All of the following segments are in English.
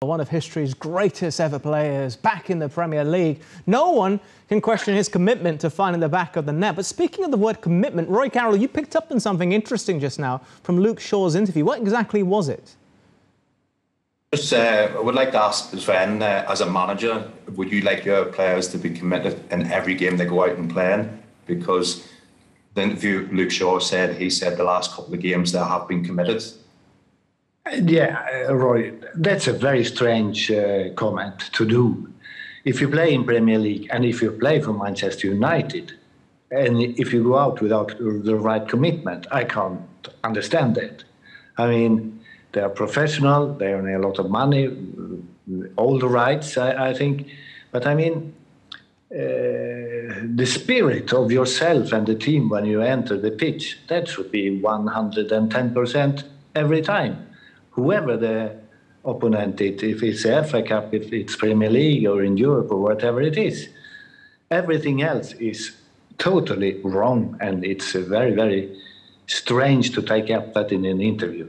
One of history's greatest ever players back in the Premier League. No one can question his commitment to finding the back of the net. But speaking of the word commitment, Roy Carroll, you picked up on something interesting just now from Luke Shaw's interview. What exactly was it? I would like to ask Sven, as a manager, would you like your players to be committed in every game they go out and play in? Because the interview Luke Shaw said, he said the last couple of games they have been committed. Yeah, Roy, that's a very strange comment to do. If you play in Premier League and if you play for Manchester United, and if you go out without the right commitment, I can't understand that. I mean, they are professional, they earn a lot of money, all the rights, I think. But I mean, the spirit of yourself and the team when you enter the pitch, that should be 110% every time. Whoever the opponent is, if it's the FA Cup, if it's Premier League or in Europe or whatever it is, everything else is totally wrong, and it's very, very strange to take up that in an interview.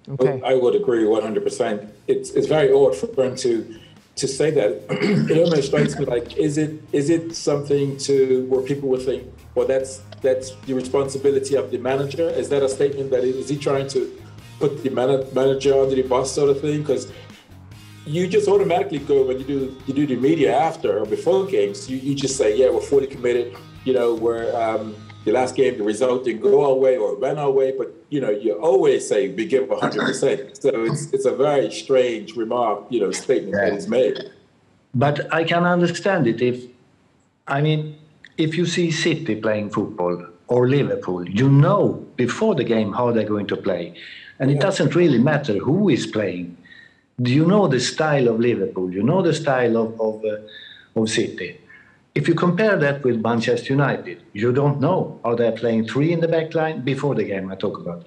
Okay. I would agree 100%. It's very odd for him to say that. It almost strikes me like, is it something to where people would think, well, that's the responsibility of the manager? Is that a statement that is he trying to put the manager under the bus, sort of thing? Because you just automatically go, when you do the media after or before games, you just say, yeah, we're fully committed. You know, we're the last game, the result didn't go our way or went our way, but you know, you always say we give 100%. So it's a very strange remark, you know, statement that is made. But I can understand it if you see City playing football or Liverpool, you know before the game how they're going to play. And it doesn't really matter who is playing. You know the style of Liverpool, you know the style of City. If you compare that with Manchester United, you don't know. Are they playing three in the back line? Before the game I talk about.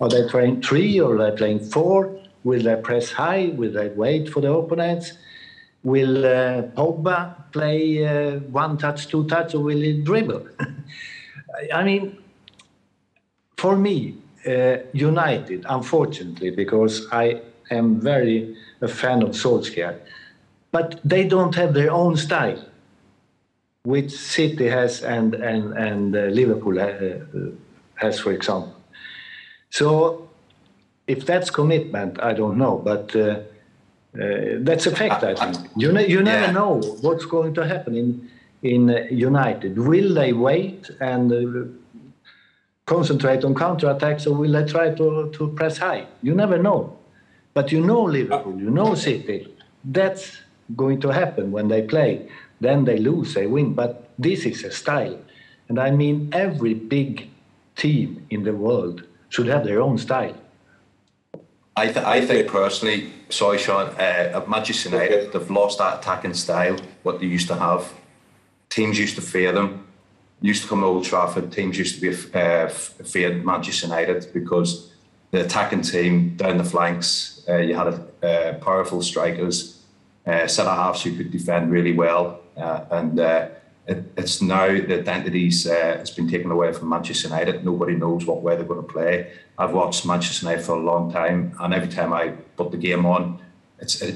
Are they playing three or are they playing four? Will they press high? Will they wait for the opponents? Will Pogba play one touch, two touch, or will he dribble? I mean, for me, United, unfortunately, because I am very a fan of Solskjaer, but they don't have their own style, which City has and Liverpool has, for example. So if that's commitment, I don't know, but that's a fact, I think. You never know what's going to happen in United. Will they wait and concentrate on counterattacks, or will they try to press high? You never know. But you know Liverpool, you know City. That's going to happen when they play. Then they lose, they win. But this is a style. And I mean, every big team in the world should have their own style. I think personally, sorry Sean, at Manchester United, they've lost that attacking style, what they used to have. Teams used to fear them. Used to come to Old Trafford, teams used to be feared Manchester United because the attacking team down the flanks, you had powerful strikers, centre-halves who could defend really well, and it's now the identities has been taken away from Manchester United. Nobody knows what way they're going to play. I've watched Manchester United for a long time, and every time I put the game on,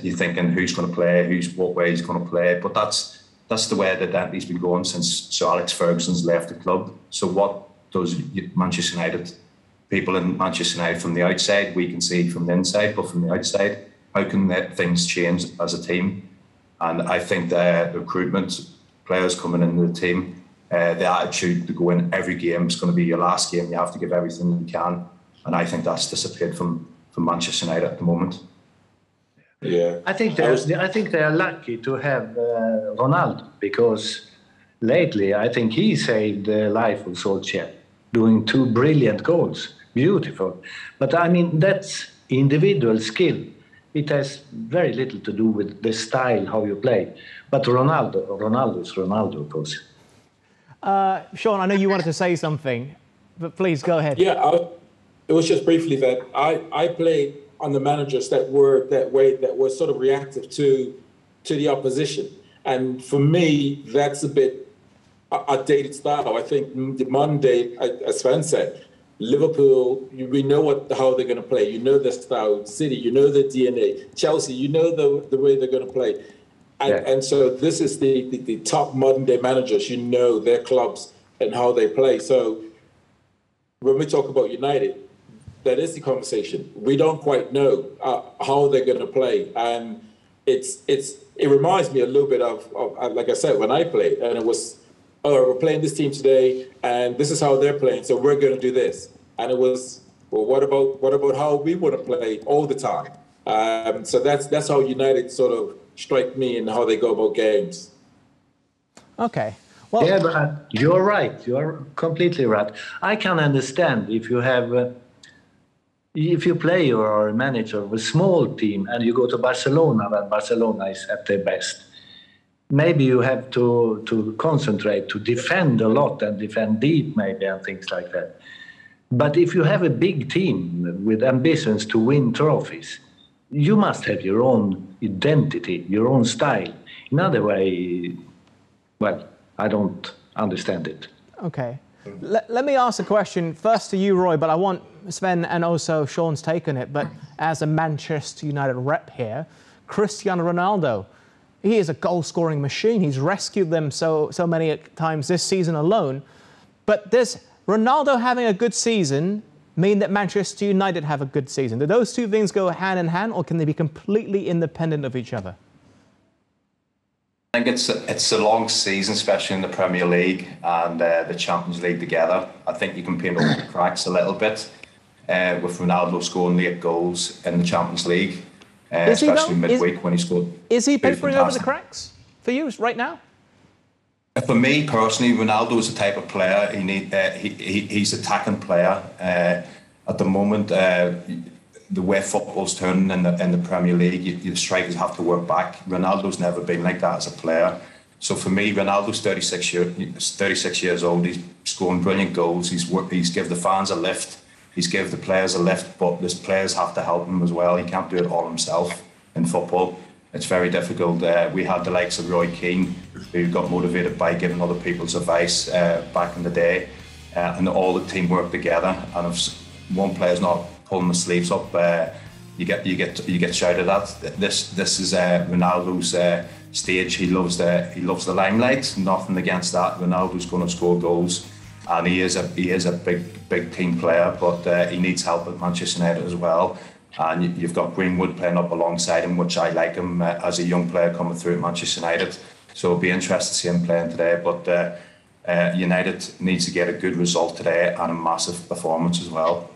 you're thinking who's going to play, what way he's going to play, but that's the way the identity's been going since Sir Alex Ferguson's left the club. So what does Manchester United, people in Manchester United from the outside, we can see from the inside, but from the outside, how can things change as a team? And I think the recruitment, players coming into the team, the attitude to go in every game is going to be your last game, you have to give everything you can. And I think that's disappeared from Manchester United at the moment. Yeah, I think they are lucky to have Ronaldo, because lately I think he saved the life of Solskjaer, doing 2 brilliant goals, beautiful. But I mean, that's individual skill. It has very little to do with the style, how you play. But Ronaldo is Ronaldo, of course. Sean, I know you wanted to say something, but please go ahead. Yeah, it was just briefly that I played on the managers that were that way, that were sort of reactive to the opposition. And for me, that's a bit a dated style. I think the modern day, as Sven said, Liverpool, we know how they're going to play. You know their style. City, you know their DNA. Chelsea, you know the way they're going to play. And so this is the top modern day managers. You know their clubs and how they play. So when we talk about United, that is the conversation. We don't quite know how they're going to play, and it reminds me a little bit of like I said, when I played, and it was, oh, we're playing this team today, and this is how they're playing, so we're going to do this. And it was, well, what about how we want to play all the time? So that's how United sort of strike me and how they go about games. Okay. Well, yeah, but you're right. You're completely right. I can understand if you have. If you play or are a manager of a small team and you go to Barcelona when Barcelona is at their best, maybe you have to concentrate, to defend a lot and defend deep maybe and things like that. But if you have a big team with ambitions to win trophies, you must have your own identity, your own style. In other way, well, I don't understand it. Okay. Let me ask a question first to you, Roy, but I want Sven and also Sean's take on it. But as a Manchester United rep here, Cristiano Ronaldo, he is a goal-scoring machine. He's rescued them so many times this season alone. But does Ronaldo having a good season mean that Manchester United have a good season? Do those two things go hand in hand, or can they be completely independent of each other? I think it's a long season, especially in the Premier League and the Champions League together. I think you can paint over the cracks a little bit with Ronaldo scoring late goals in the Champions League, especially midweek when he scored. Is he papering over the cracks for you right now? For me personally, Ronaldo is the type of player he's an attacking player. At the moment, the way football's turning in the Premier League, the strikers have to work back. Ronaldo's never been like that as a player. So for me, Ronaldo's 36 years old. He's scoring brilliant goals. He's give the fans a lift. He's give the players a lift, but the players have to help him as well. He can't do it all himself in football. It's very difficult. We had the likes of Roy Keane, who got motivated by giving other people's advice back in the day, and all the team worked together. And if one player's not pulling the sleeves up, you get shouted at. This is Ronaldo's stage. He loves the limelight. Nothing against that. Ronaldo's going to score goals, and he is a big team player. But he needs help at Manchester United as well. And you've got Greenwood playing up alongside him, which I like him as a young player coming through at Manchester United. So it'll be interesting to see him playing today. But United needs to get a good result today and a massive performance as well.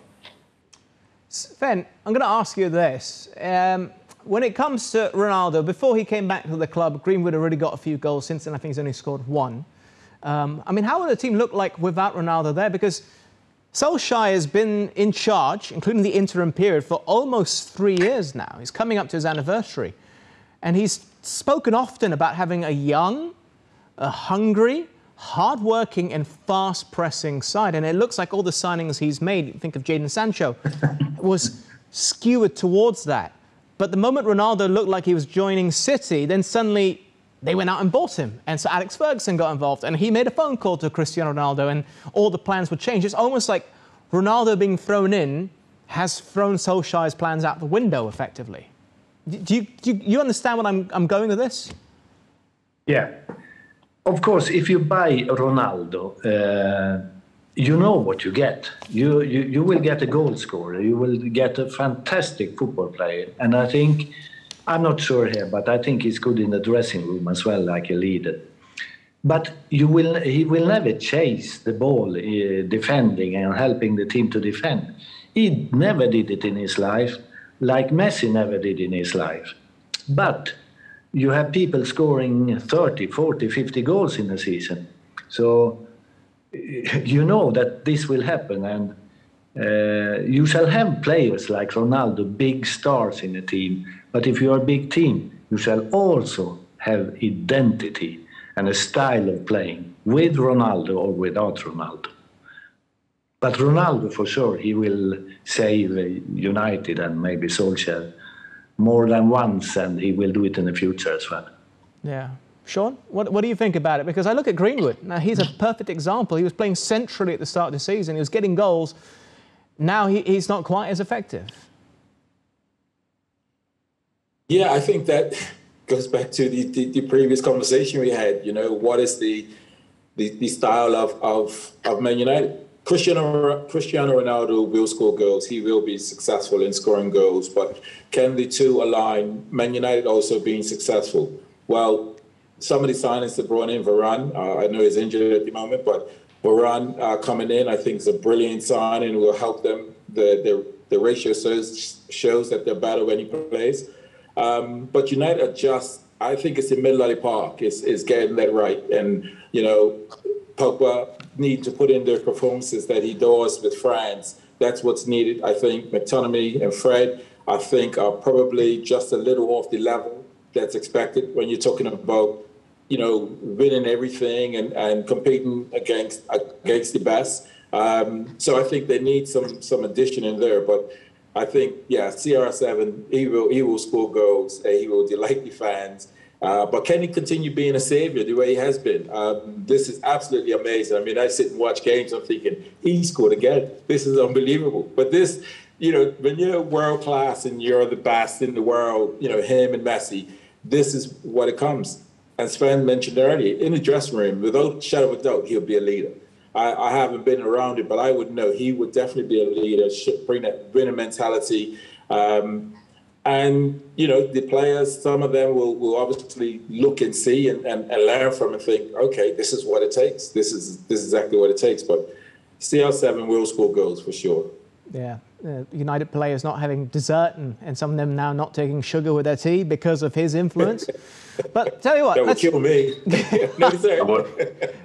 Sven, I'm going to ask you this. When it comes to Ronaldo, before he came back to the club, Greenwood already got a few goals. Since then, I think he's only scored one. I mean, how would the team look like without Ronaldo there? Because Solskjaer has been in charge, including the interim period, for almost 3 years now. He's coming up to his anniversary. And he's spoken often about having a young, a hungry, hard-working and fast-pressing side. And it looks like all the signings he's made, think of Jadon Sancho, was skewered towards that. But the moment Ronaldo looked like he was joining City, then suddenly they went out and bought him. And so Alex Ferguson got involved. And he made a phone call to Cristiano Ronaldo and all the plans would change. It's almost like Ronaldo being thrown in has thrown Solskjaer's plans out the window, effectively. Do you understand what I'm going with this? Yeah. Of course, if you buy Ronaldo, you know what you get. You will get a goal scorer. You will get a fantastic football player. And I think, I'm not sure here, but I think he's good in the dressing room as well, like a leader. But he will never chase the ball defending and helping the team to defend. He never did it in his life, like Messi never did in his life. But you have people scoring 30, 40, 50 goals in a season. So you know that this will happen. And you shall have players like Ronaldo, big stars in a team. But if you are a big team, you shall also have identity and a style of playing with Ronaldo or without Ronaldo. But Ronaldo, for sure, he will save United and maybe Solskjaer more than once, and he will do it in the future as well. Yeah. Sean, what do you think about it? Because I look at Greenwood. Now, he's a perfect example. He was playing centrally at the start of the season. He was getting goals. now he's not quite as effective. Yeah, I think that goes back to the previous conversation we had. You know, what is the style of Man United? Cristiano Ronaldo will score goals. He will be successful in scoring goals. But can the two align? Man United also being successful. Well, some of the signings that brought in Varane, I know he's injured at the moment, but Varane coming in, I think is a brilliant signing. Will help them. The ratio shows that they're better when he plays. But United are just, I think it's the middle of the park. It's getting that right. And, you know, Pogba need to put in their performances that he does with France. That's what's needed. I think McTominay and Fred, I think, are probably just a little off the level that's expected when you're talking about, you know, winning everything and competing against the best. So I think they need some addition in there. But I think, yeah, CR7, he will score goals. He will delight the fans. But can he continue being a savior the way he has been? This is absolutely amazing. I mean, I sit and watch games, I'm thinking, he scored again. This is unbelievable. But this, you know, when you're world class and you're the best in the world, you know, him and Messi, this is what it comes. As Sven mentioned earlier, in the dressing room, without shadow of a doubt, he'll be a leader. I haven't been around it, but I would know he would definitely be a leader, should bring that winner mentality. And, you know, the players, some of them will obviously look and see and learn from and think, okay, this is what it takes. This is exactly what it takes. But CR7 will score goals for sure. Yeah, United players not having dessert and some of them now not taking sugar with their tea because of his influence. But tell you what, that would kill me. No,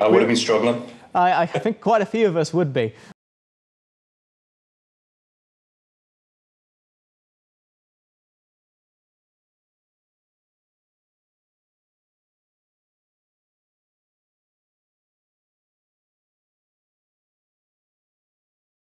I would have been struggling. I think quite a few of us would be.